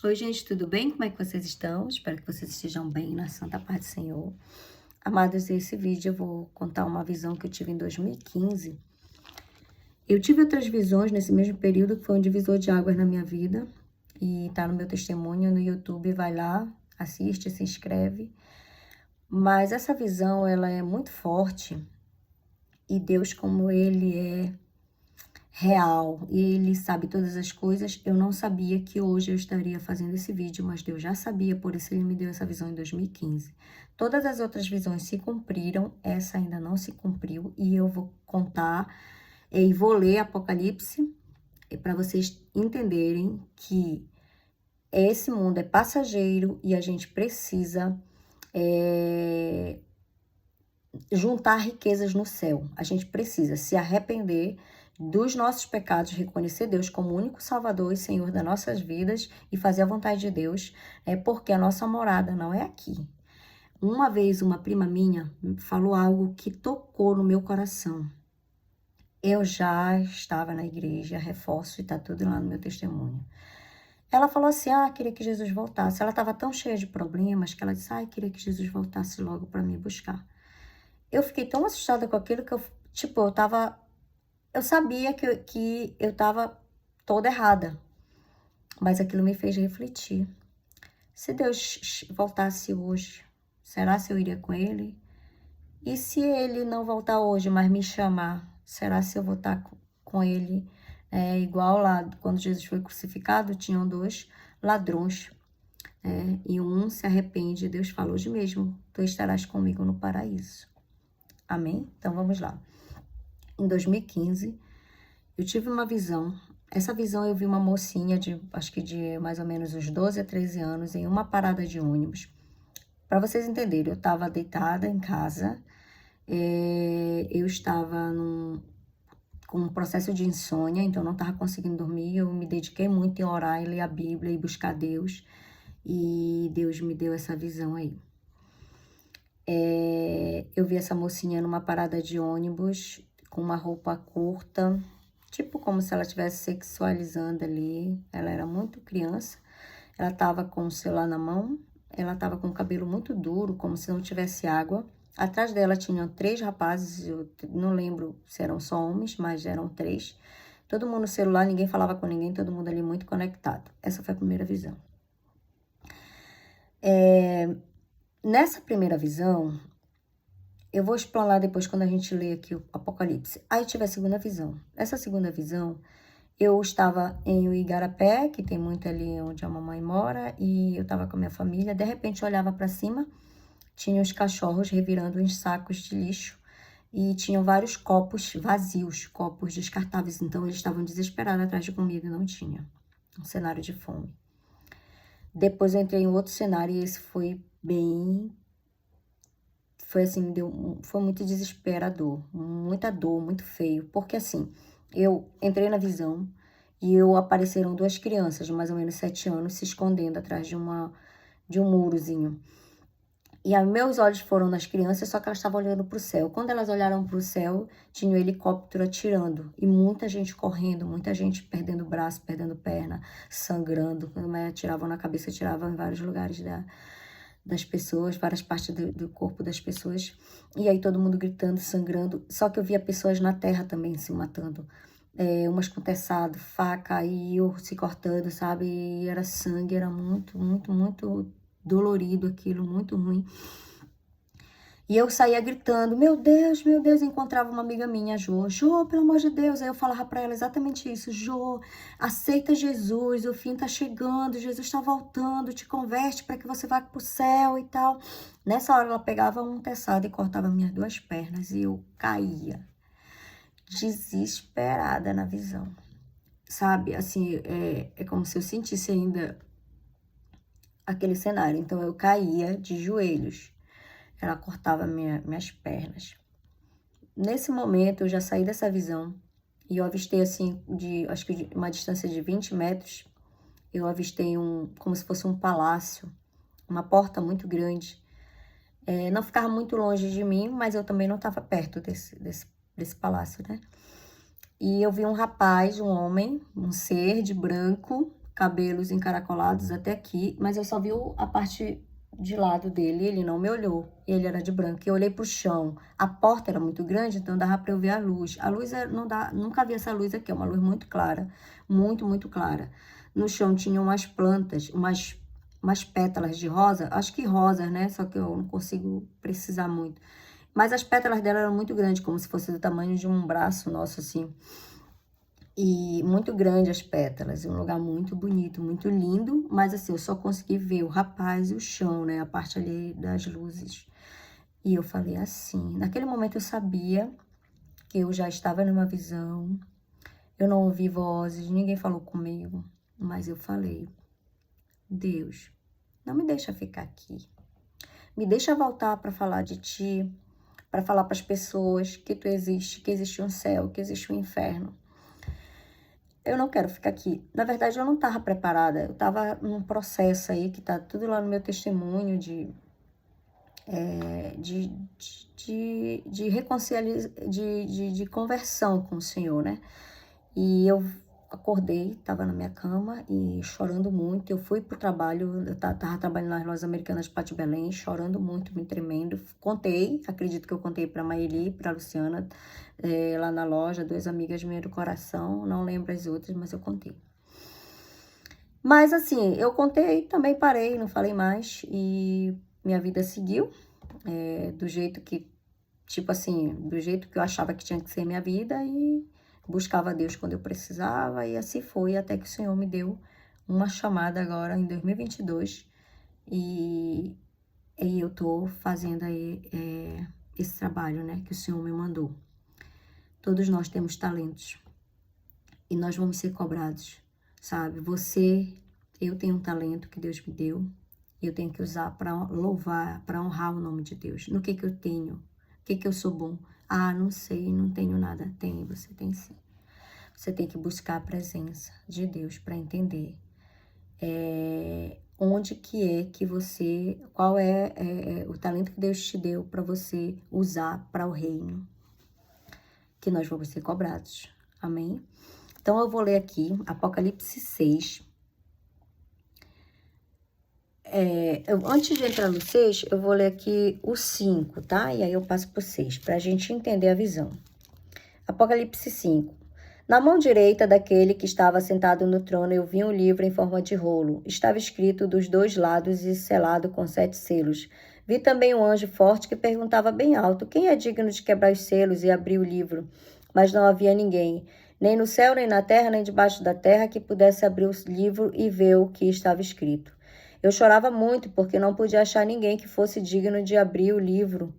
Oi, gente, tudo bem? Como é que vocês estão? Espero que vocês estejam bem na santa paz do Senhor. Amados, nesse vídeo eu vou contar uma visão que eu tive em 2015. Eu tive outras visões nesse mesmo período, que foi um divisor de águas na minha vida. E tá no meu testemunho no YouTube, vai lá, assiste, se inscreve. Mas essa visão, ela é muito forte. E Deus, como Ele é real, e Ele sabe todas as coisas. Eu não sabia que hoje eu estaria fazendo esse vídeo, mas Deus já sabia, por isso Ele me deu essa visão em 2015. Todas as outras visões se cumpriram, essa ainda não se cumpriu, e eu vou contar e vou ler Apocalipse para vocês entenderem que esse mundo é passageiro e a gente precisa juntar riquezas no céu. A gente precisa se arrepender dos nossos pecados, reconhecer Deus como o único Salvador e Senhor das nossas vidas e fazer a vontade de Deus, porque a nossa morada não é aqui. Uma vez uma prima minha falou algo que tocou no meu coração. Eu já estava na igreja, reforço, e tá tudo lá no meu testemunho. Ela falou assim, queria que Jesus voltasse. Ela estava tão cheia de problemas que ela disse, queria que Jesus voltasse logo para me buscar. Eu fiquei tão assustada com aquilo que eu sabia que eu estava toda errada, mas aquilo me fez refletir. Se Deus voltasse hoje, será se eu iria com Ele? E se Ele não voltar hoje, mas me chamar, será se eu vou estar com Ele? Igual lá, quando Jesus foi crucificado, tinham dois ladrões, e um se arrepende. Deus falou, hoje mesmo, tu estarás comigo no paraíso. Amém? Então, vamos lá. Em 2015, eu tive uma visão. Essa visão eu vi uma mocinha acho que de mais ou menos uns 12 a 13 anos em uma parada de ônibus. Para vocês entenderem, eu estava deitada em casa, eu estava com um processo de insônia, então não estava conseguindo dormir. Eu me dediquei muito em orar e ler a Bíblia e buscar Deus. E Deus me deu essa visão aí. Eu vi essa mocinha numa parada de ônibus com uma roupa curta, tipo como se ela estivesse sexualizando ali. Ela era muito criança, ela estava com o celular na mão, ela estava com o cabelo muito duro, como se não tivesse água. Atrás dela tinham 3 rapazes, eu não lembro se eram só homens, mas eram 3. Todo mundo no celular, ninguém falava com ninguém, todo mundo ali muito conectado. Essa foi a primeira visão. Nessa primeira visão, eu vou explanar depois quando a gente lê aqui o Apocalipse. Aí tive a segunda visão. Nessa segunda visão, eu estava em Igarapé, que tem muito ali onde a mamãe mora, e eu estava com a minha família. De repente, eu olhava para cima, tinha os cachorros revirando uns sacos de lixo, e tinham vários copos vazios, copos descartáveis. Então, eles estavam desesperados atrás de comida e não tinha. Um cenário de fome. Depois, eu entrei em outro cenário e esse foi assim, foi muito desesperador, muita dor, muito feio, porque assim, eu entrei na visão e apareceram 2 crianças de mais ou menos 7 anos se escondendo atrás de um murozinho. E meus olhos foram nas crianças, só que elas estavam olhando para o céu. Quando elas olharam para o céu, tinha um helicóptero atirando e muita gente correndo, muita gente perdendo braço, perdendo perna, sangrando. Quando atiravam na cabeça, atiravam em vários lugares das pessoas, várias partes do corpo das pessoas, e aí todo mundo gritando, sangrando. Só que eu via pessoas na terra também se matando, umas com teçado, faca, e eu se cortando, sabe, e era sangue, era muito, muito, muito dolorido aquilo, muito ruim. E eu saía gritando, meu Deus, encontrava uma amiga minha, Jô, pelo amor de Deus. Aí eu falava pra ela exatamente isso, Jô, aceita Jesus, o fim tá chegando, Jesus tá voltando, te converte para que você vá pro céu e tal. Nessa hora ela pegava um teçado e cortava minhas 2 pernas e eu caía, desesperada na visão. Sabe, assim, é como se eu sentisse ainda aquele cenário. Então eu caía de joelhos. Ela cortava minhas pernas. Nesse momento, eu já saí dessa visão e eu avistei, assim, acho que de uma distância de 20 metros, eu avistei como se fosse um palácio, uma porta muito grande. Não ficava muito longe de mim, mas eu também não estava perto desse palácio, né? E eu vi um rapaz, um homem, um ser de branco, cabelos encaracolados até aqui, mas eu só vi a parte de lado dele, ele não me olhou, ele era de branco. Eu olhei pro chão, a porta era muito grande, então dava para eu ver a luz. A luz não dá, nunca vi essa luz aqui, é uma luz muito clara, muito, muito clara. No chão tinha umas plantas, umas pétalas de rosa, acho que rosas, né? Só que eu não consigo precisar muito. Mas as pétalas dela eram muito grandes, como se fosse do tamanho de um braço nosso, assim. E muito grande as pétalas, um lugar muito bonito, muito lindo, mas assim, eu só consegui ver o rapaz e o chão, né, a parte ali das luzes. E eu falei assim, naquele momento eu sabia que eu já estava numa visão, eu não ouvi vozes, ninguém falou comigo, mas eu falei, Deus, não me deixa ficar aqui, me deixa voltar para falar de ti, para falar para as pessoas que tu existe, que existe um céu, que existe um inferno. Eu não quero ficar aqui. Na verdade, eu não estava preparada. Eu estava num processo aí, que tá tudo lá no meu testemunho de reconciliação, de conversão com o Senhor, né? E eu acordei, estava na minha cama e chorando muito. Eu fui pro trabalho, eu tava trabalhando nas lojas americanas de Pátio Belém, chorando muito, me tremendo. Contei, acredito que eu contei pra Maeli, pra Luciana, lá na loja, 2 amigas minhas do coração, não lembro as outras, mas eu contei. Mas assim, eu contei, também parei, não falei mais, e minha vida seguiu, do jeito que, tipo assim, do jeito que eu achava que tinha que ser minha vida, e buscava Deus quando eu precisava, e assim foi, até que o Senhor me deu uma chamada agora em 2022, e eu tô fazendo aí esse trabalho, né, que o Senhor me mandou. Todos nós temos talentos, e nós vamos ser cobrados, sabe? Eu tenho um talento que Deus me deu, e eu tenho que usar para louvar, para honrar o nome de Deus. No que eu tenho? O que eu sou bom? Ah, não sei, não tenho nada. Tem, você tem sim. Você tem que buscar a presença de Deus para entender onde que é que você, qual é o talento que Deus te deu para você usar para o reino, que nós vamos ser cobrados. Amém? Então, eu vou ler aqui Apocalipse 6. Antes de entrar no 6, eu vou ler aqui o 5, tá? E aí eu passo pro 6, para a gente entender a visão. Apocalipse 5. Na mão direita daquele que estava sentado no trono, eu vi um livro em forma de rolo. Estava escrito dos 2 lados e selado com 7 selos. Vi também um anjo forte que perguntava bem alto, quem é digno de quebrar os selos e abrir o livro? Mas não havia ninguém, nem no céu, nem na terra, nem debaixo da terra, que pudesse abrir o livro e ver o que estava escrito. Eu chorava muito porque não podia achar ninguém que fosse digno de abrir o livro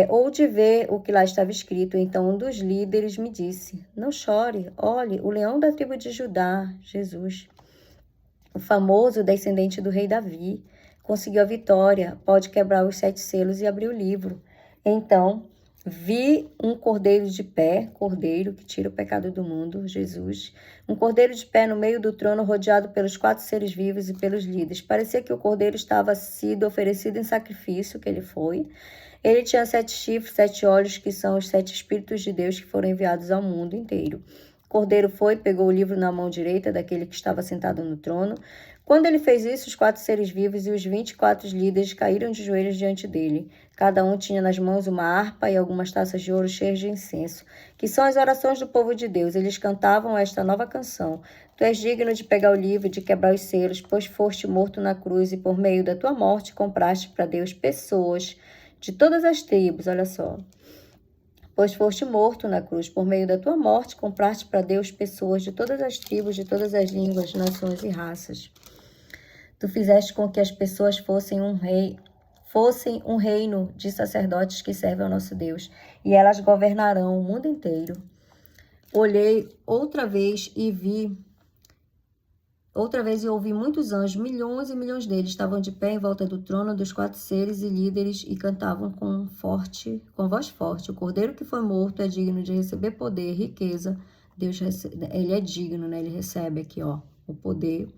ou de ver o que lá estava escrito. Então um dos líderes me disse, não chore, olhe, o leão da tribo de Judá, Jesus, o famoso descendente do rei Davi, conseguiu a vitória, pode quebrar os 7 selos e abrir o livro. Então vi um cordeiro de pé, cordeiro que tira o pecado do mundo, Jesus, um cordeiro de pé no meio do trono, rodeado pelos 4 seres vivos e pelos líderes. Parecia que o cordeiro estava sido oferecido em sacrifício, que ele foi. Ele tinha 7 chifres, 7 olhos, que são os 7 Espíritos de Deus que foram enviados ao mundo inteiro. O cordeiro foi, pegou o livro na mão direita daquele que estava sentado no trono. Quando ele fez isso, os 4 seres vivos e os 24 líderes caíram de joelhos diante dele. Cada um tinha nas mãos uma harpa e algumas taças de ouro cheias de incenso, que são as orações do povo de Deus. Eles cantavam esta nova canção. Tu és digno de pegar o livro e de quebrar os selos, pois foste morto na cruz e por meio da tua morte compraste para Deus pessoas de todas as tribos, olha só. Pois foste morto na cruz, por meio da tua morte compraste para Deus pessoas de todas as tribos, de todas as línguas, nações e raças. Tu fizeste com que as pessoas fossem um reino de sacerdotes que servem ao nosso Deus, e elas governarão o mundo inteiro. Olhei outra vez e ouvi muitos anjos, milhões e milhões deles, estavam de pé em volta do trono dos 4 seres e líderes e cantavam com voz forte. O cordeiro que foi morto é digno de receber poder, riqueza. Ele é digno, né? Ele recebe aqui, ó, o poder.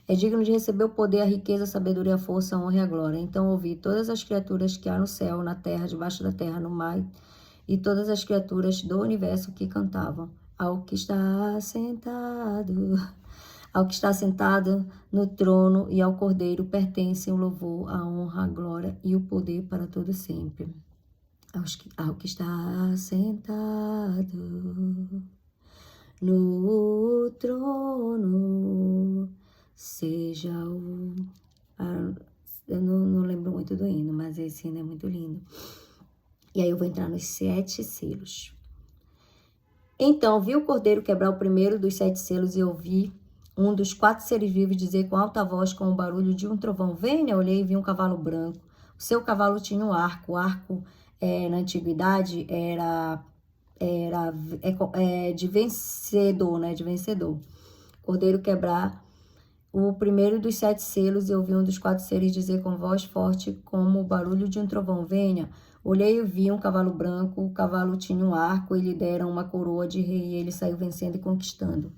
É digno de receber o poder, a riqueza, a sabedoria, a força, a honra e a glória. Então ouvi todas as criaturas que há no céu, na terra, debaixo da terra, no mar, e todas as criaturas do universo que cantavam ao que está sentado, Ao que está sentado no trono e ao Cordeiro pertencem o louvor, a honra, a glória e o poder para todo sempre. Ao que está sentado no trono, seja o... eu não lembro muito do hino, mas esse hino é muito lindo. E aí eu vou entrar nos 7 selos. Então, vi o Cordeiro quebrar o primeiro dos 7 selos e ouvi um dos 4 seres vivos dizer com alta voz, com o barulho de um trovão: venha. Olhei e vi um cavalo branco. O seu cavalo tinha um arco. O arco, na antiguidade, era de vencedor, né? De vencedor. Cordeiro quebrar o primeiro dos 7 selos e ouvi um dos 4 seres dizer com voz forte, como o barulho de um trovão: venha. Olhei e vi um cavalo branco. O cavalo tinha um arco e lhe deram uma coroa de rei e ele saiu vencendo e conquistando.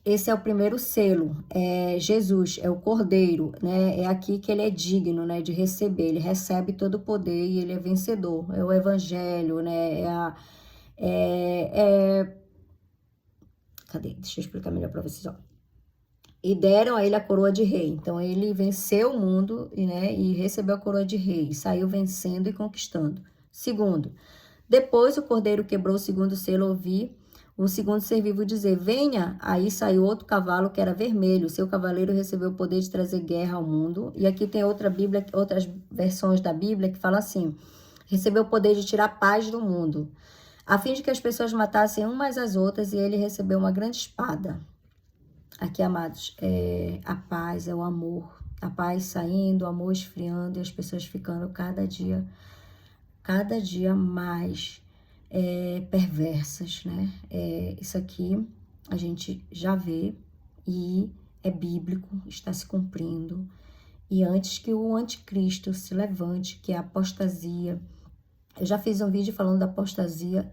Esse é o primeiro selo, é Jesus, é o Cordeiro, né? É aqui que ele é digno, né, de receber. Ele recebe todo o poder e ele é vencedor. É o Evangelho, né? Cadê? Deixa eu explicar melhor para vocês, ó. E deram a ele a coroa de rei. Então, ele venceu o mundo, né, e recebeu a coroa de rei. E saiu vencendo e conquistando. Segundo, depois o Cordeiro quebrou o segundo selo, ouvi o segundo ser vivo dizer: venha. Aí saiu outro cavalo que era vermelho. Seu cavaleiro recebeu o poder de trazer guerra ao mundo. E aqui tem outra Bíblia, outras versões da Bíblia que fala assim: recebeu o poder de tirar paz do mundo, a fim de que as pessoas matassem umas às outras, e ele recebeu uma grande espada. Aqui, amados, é a paz, é o amor. A paz saindo, o amor esfriando e as pessoas ficando cada dia mais perversas, né? Isso aqui a gente já vê e é bíblico, está se cumprindo. E antes que o anticristo se levante, que é a apostasia, eu já fiz um vídeo falando da apostasia,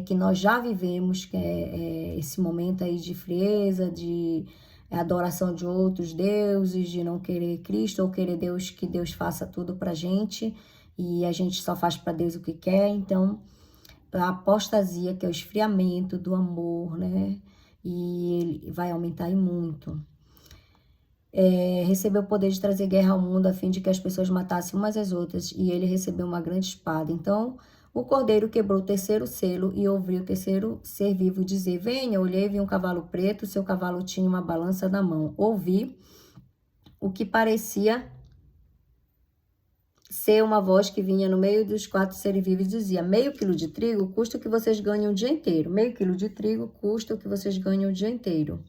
que nós já vivemos, que é esse momento aí de frieza, de adoração de outros deuses, de não querer Cristo ou querer Deus, que Deus faça tudo pra gente e a gente só faz para Deus o que quer. Então, a apostasia, que é o esfriamento do amor, né? E ele vai aumentar e muito. Recebeu o poder de trazer guerra ao mundo a fim de que as pessoas matassem umas às outras, e ele recebeu uma grande espada. Então, o Cordeiro quebrou o terceiro selo e ouvi o terceiro ser vivo dizer: venha. Olhei e vi um cavalo preto, seu cavalo tinha uma balança na mão. Ouvi o que parecia ser uma voz que vinha no meio dos 4 seres vivos e dizia: meio quilo de trigo custa o que vocês ganham o dia inteiro. Meio quilo de trigo custa o que vocês ganham o dia inteiro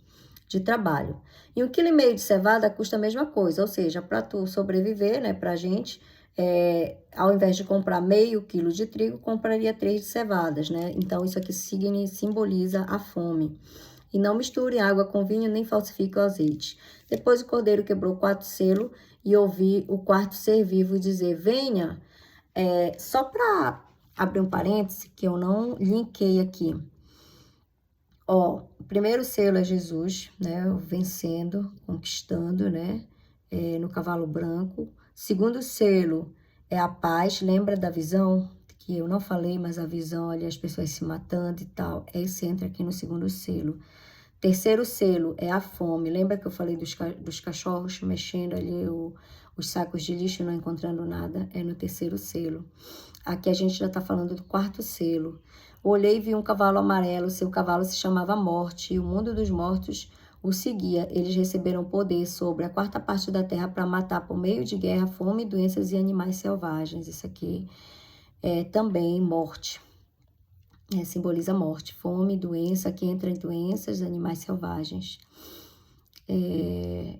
de trabalho. E 1,5 kg de cevada custa a mesma coisa, ou seja, para tu sobreviver, né, pra gente, ao invés de comprar meio quilo de trigo, compraria 3 de cevadas, né? Então, isso aqui simboliza a fome. E não misture água com vinho, nem falsifique o azeite. Depois o Cordeiro quebrou 4 selos e ouvi o 4º ser vivo dizer: venha. Só para abrir um parêntese, que eu não linkei aqui. Ó, o primeiro selo é Jesus, né, vencendo, conquistando, né, no cavalo branco. Segundo selo é a paz, lembra da visão? Que eu não falei, mas a visão ali, as pessoas se matando e tal, esse entra aqui no segundo selo. Terceiro selo é a fome, lembra que eu falei dos cachorros mexendo ali os sacos de lixo, não encontrando nada? É no terceiro selo. Aqui a gente já tá falando do 4º selo. Olhei e vi um cavalo amarelo, seu cavalo se chamava Morte, e o mundo dos mortos o seguia. Eles receberam poder sobre a 4ª parte da terra para matar por meio de guerra, fome, doenças e animais selvagens. Isso aqui é também morte. Simboliza morte, fome, doença, aqui entra em doenças, animais selvagens e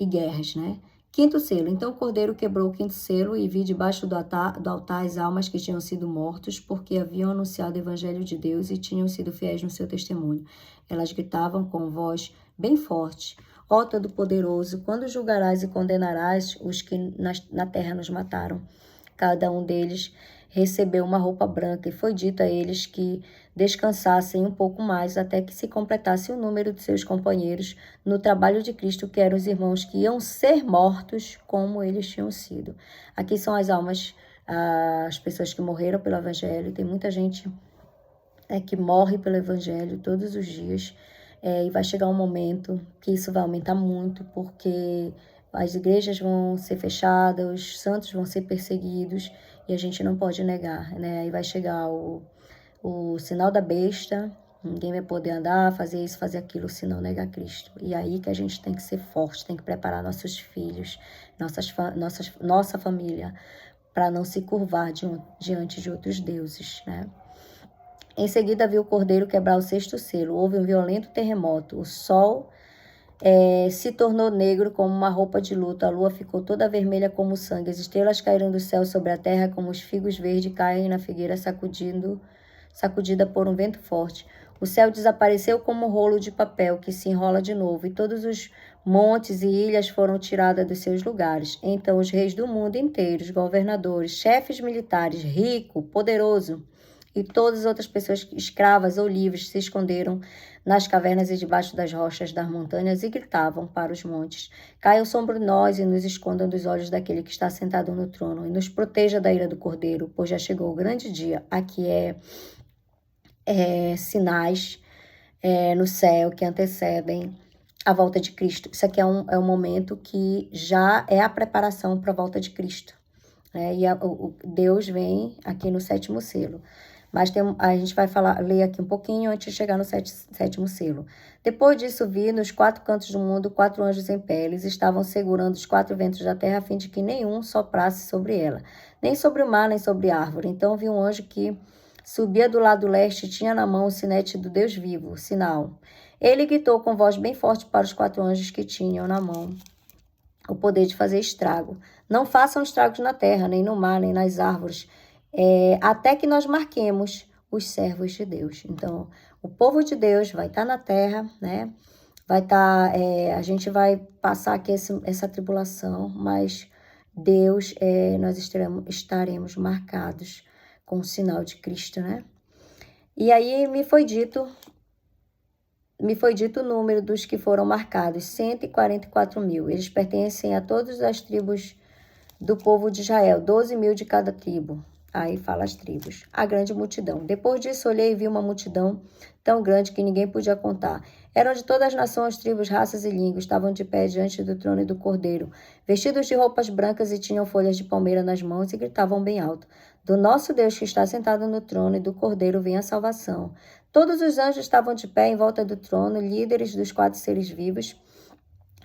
guerras, né? 5º selo. Então o Cordeiro quebrou o 5º selo e vi debaixo do altar as almas que tinham sido mortos, porque haviam anunciado o evangelho de Deus e tinham sido fiéis no seu testemunho. Elas gritavam com voz bem forte: ó Todo-Poderoso, quando julgarás e condenarás os que na terra nos mataram? Cada um deles recebeu uma roupa branca, e foi dito a eles que descansassem um pouco mais até que se completasse o número de seus companheiros no trabalho de Cristo, que eram os irmãos que iam ser mortos como eles tinham sido. Aqui são as almas, as pessoas que morreram pelo Evangelho. Tem muita gente que morre pelo Evangelho todos os dias. e vai chegar um momento que isso vai aumentar muito, porque as igrejas vão ser fechadas, os santos vão ser perseguidos, e a gente não pode negar, né? Aí vai chegar o sinal da besta, ninguém vai poder andar, fazer isso, fazer aquilo, se não negar Cristo. E aí que a gente tem que ser forte, tem que preparar nossos filhos, nossa família, para não se curvar diante de outros deuses, né? Em seguida viu o cordeiro quebrar o sexto selo. Houve um violento terremoto. O sol se tornou negro como uma roupa de luto. A lua ficou toda vermelha como sangue. As estrelas caíram do céu sobre a terra como os figos verdes caem na figueira sacudida por um vento forte. O céu desapareceu como um rolo de papel que se enrola de novo, e todos os montes e ilhas foram tirados dos seus lugares. Então os reis do mundo inteiro, os governadores, chefes militares, rico, poderoso, e todas as outras pessoas escravas ou livres se esconderam nas cavernas e debaixo das rochas das montanhas e gritavam para os montes: caiam sobre nós e nos escondam dos olhos daquele que está sentado no trono, e nos proteja da ira do Cordeiro, pois já chegou o grande dia. Aqui sinais no céu que antecedem a volta de Cristo. Isso aqui é um momento que já é a preparação para a volta de Cristo, né? E Deus vem aqui no sétimo selo. Mas a gente vai ler aqui um pouquinho antes de chegar no sétimo selo. Depois disso vi nos quatro cantos do mundo 4 anjos em pé. Eles estavam segurando os 4 ventos da terra a fim de que nenhum soprasse sobre ela, nem sobre o mar, nem sobre a árvore. Então vi um anjo que subia do lado leste e tinha na mão o sinete do Deus vivo, o sinal. Ele gritou com voz bem forte para os 4 anjos que tinham na mão o poder de fazer estrago: não façam estragos na terra, nem no mar, nem nas árvores, até que nós marquemos os servos de Deus. Então, o povo de Deus vai estar na terra, né? Vai estar, a gente vai passar aqui essa tribulação, mas Deus, nós estaremos marcados com o sinal de Cristo, né? E aí me foi dito o número dos que foram marcados, 144.000. Eles pertencem a todas as tribos do povo de Israel, 12.000 de cada tribo. Aí fala as tribos. A grande multidão. Depois disso, olhei e vi uma multidão tão grande que ninguém podia contar. Eram de todas as nações, tribos, raças e línguas. Estavam de pé diante do trono e do cordeiro, vestidos de roupas brancas e tinham folhas de palmeira nas mãos e gritavam bem alto: do nosso Deus que está sentado no trono e do cordeiro vem a salvação. Todos os anjos estavam de pé em volta do trono, líderes dos 4 seres vivos.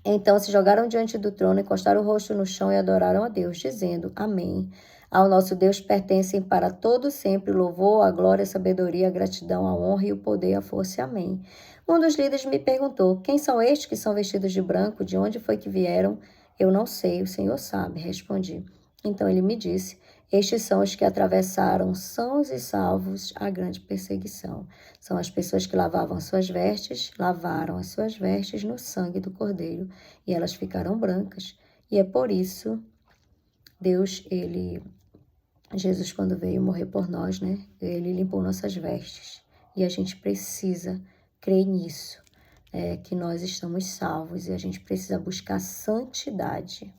Então se jogaram diante do trono, encostaram o rosto no chão e adoraram a Deus, dizendo: Amém. Ao nosso Deus pertencem para todo sempre o louvor, a glória, a sabedoria, a gratidão, a honra e o poder, a força. Amém. Um dos líderes me perguntou: quem são estes que são vestidos de branco? De onde foi que vieram? Eu não sei, o Senhor sabe, respondi. Então ele me disse: estes são os que atravessaram sãos e salvos a grande perseguição. São as pessoas que lavaram as suas vestes no sangue do Cordeiro, e elas ficaram brancas. E é por isso, Jesus, quando veio morrer por nós, né? Ele limpou nossas vestes. E a gente precisa crer nisso, que nós estamos salvos, e a gente precisa buscar santidade.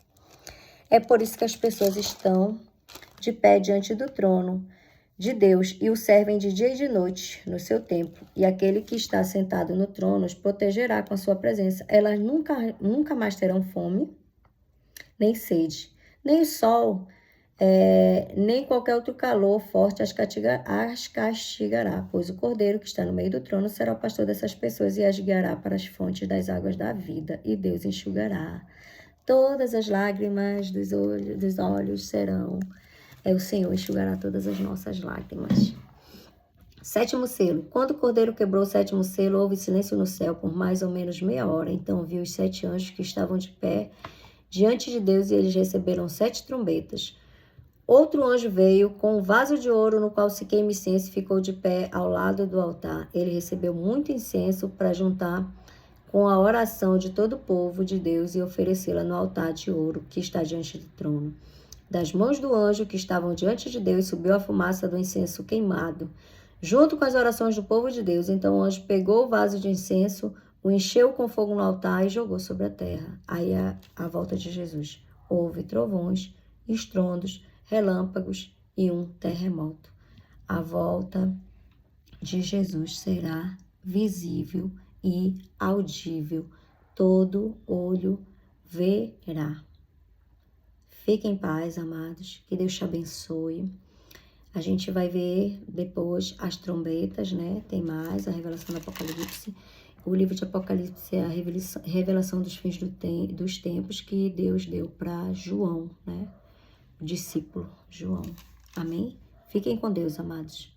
É por isso que as pessoas estão de pé diante do trono de Deus e o servem de dia e de noite no seu templo. E aquele que está sentado no trono os protegerá com a sua presença. Elas nunca mais terão fome, nem sede, nem o sol, nem qualquer outro calor forte as castigará, pois o Cordeiro que está no meio do trono será o pastor dessas pessoas e as guiará para as fontes das águas da vida, e Deus enxugará todas as lágrimas dos olhos serão. O Senhor enxugará todas as nossas lágrimas. Sétimo selo. Quando o Cordeiro quebrou o sétimo selo, houve silêncio no céu por mais ou menos meia hora. Então vi os 7 anjos que estavam de pé diante de Deus, e eles receberam 7 trombetas. Outro anjo veio com um vaso de ouro no qual se queima incenso e ficou de pé ao lado do altar. Ele recebeu muito incenso para juntar com a oração de todo o povo de Deus e oferecê-la no altar de ouro que está diante do trono. Das mãos do anjo que estavam diante de Deus subiu a fumaça do incenso queimado, junto com as orações do povo de Deus. Então o anjo pegou o vaso de incenso, o encheu com fogo no altar e jogou sobre a terra. Aí a volta de Jesus. Houve trovões, estrondos, relâmpagos e um terremoto. A volta de Jesus será visível e audível. Todo olho verá. Fiquem em paz, amados. Que Deus te abençoe. A gente vai ver depois as trombetas, né? Tem mais a revelação do Apocalipse. O livro de Apocalipse é a revelação dos fins dos tempos que Deus deu para João, né? O discípulo João. Amém? Fiquem com Deus, amados.